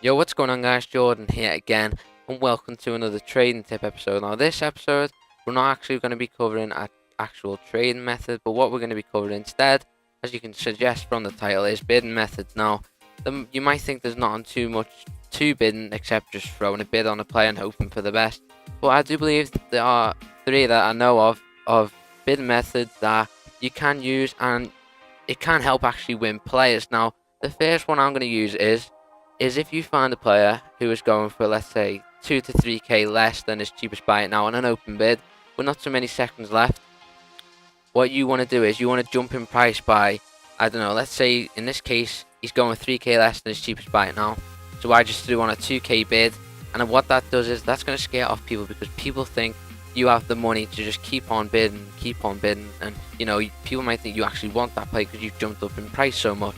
Yo, what's going on, guys? Jordan here again, and welcome to another trading tip episode. Now, this episode, we're not actually going to be covering an actual trading method, but what we're going to be covering instead, as you can suggest from the title, is bidding methods. Now, you might think there's not too much to bidding except just throwing a bid on a player and hoping for the best. But I do believe that there are three that I know of bidding methods that you can use, and it can help actually win players. Now, the first one I'm going to use is if you find a player who is going for, let's say, 2 to 3k less than his cheapest buy it now on an open bid with not so many seconds left, what you want to do is you want to jump in price by, I don't know, let's say in this case he's going 3k less than his cheapest buy it now, so I just threw on a 2k bid, and what that does is that's going to scare off people because people think you have the money to just keep on bidding, and people might think you actually want that play because you've jumped up in price so much.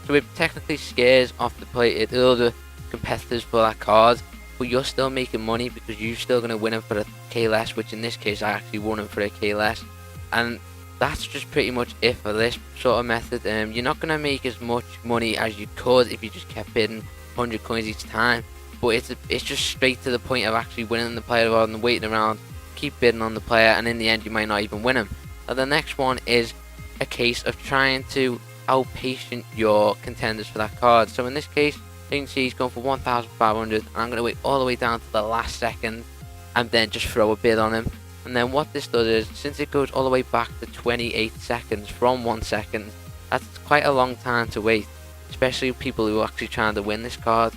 So it technically scares off the other competitors for that card, but you're still making money because you're still going to win him for a K less, which in this case I actually won him for a K less. And that's just pretty much it for this sort of method. You're not going to make as much money as you could if you just kept bidding 100 coins each time, but it's just straight to the point of actually winning the player rather than waiting around, keep bidding on the player, and in the end you might not even win him. Now the next one is a case of trying to outpatient your contenders for that card. So in this case, you can see he's going for 1,500, and I'm going to wait all the way down to the last second and then just throw a bid on him. And then what this does is, since it goes all the way back to 28 seconds from 1 second, that's quite a long time to wait, especially people who are actually trying to win this card.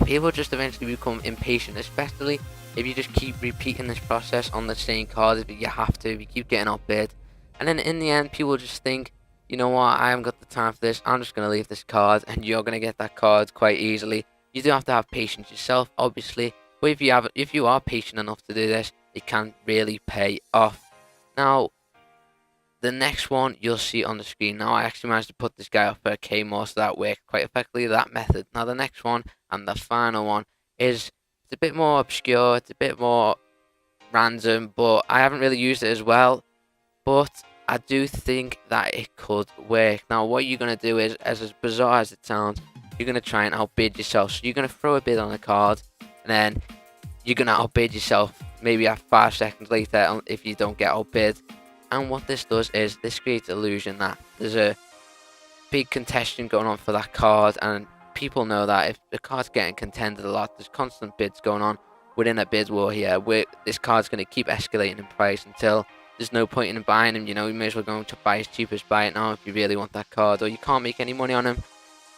People just eventually become impatient, especially if you just keep repeating this process on the same cards. If you have to, if you keep getting outbid, and then in the end people just think, you know what, I haven't got the time for this, I'm just going to leave this card, and you're going to get that card quite easily. You do have to have patience yourself, obviously, but if you are patient enough to do this, it can really pay off. Now, the next one you'll see on the screen. Now, I actually managed to put this guy up for a K more, so that worked quite effectively, that method. Now, the next one, and the final one, it's a bit more obscure, it's a bit more random, but I haven't really used it as well, but I do think that it could work. Now, what you're going to do is, as bizarre as it sounds, you're going to try and outbid yourself. So you're going to throw a bid on a card, and then you're going to outbid yourself maybe at 5 seconds later if you don't get outbid. And what this does is, this creates illusion that there's a big contention going on for that card, and people know that if the card's getting contended a lot, there's constant bids going on within a bid war here, where this card's going to keep escalating in price until there's no point in buying him. You may as well go to buy his cheapest buy it now if you really want that card, or you can't make any money on him.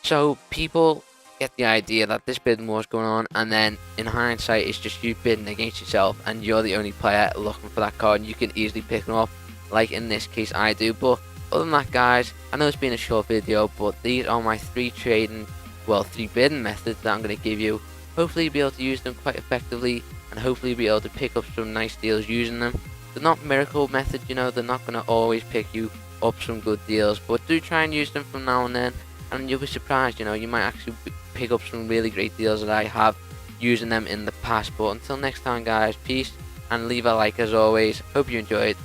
So people get the idea that this bidding war is going on, and then in hindsight it's just you bidding against yourself, and you're the only player looking for that card, and you can easily pick him up, like in this case I do. But other than that, guys, I know it's been a short video, but these are my three bidding methods that I'm going to give you. Hopefully you'll be able to use them quite effectively, and hopefully you'll be able to pick up some nice deals using them. They're not miracle methods, they're not going to always pick you up some good deals, but do try and use them from now and then, and you'll be surprised, you might actually pick up some really great deals that I have using them in the past. But until next time, guys, peace, and leave a like as always. Hope you enjoyed,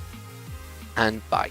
and bye.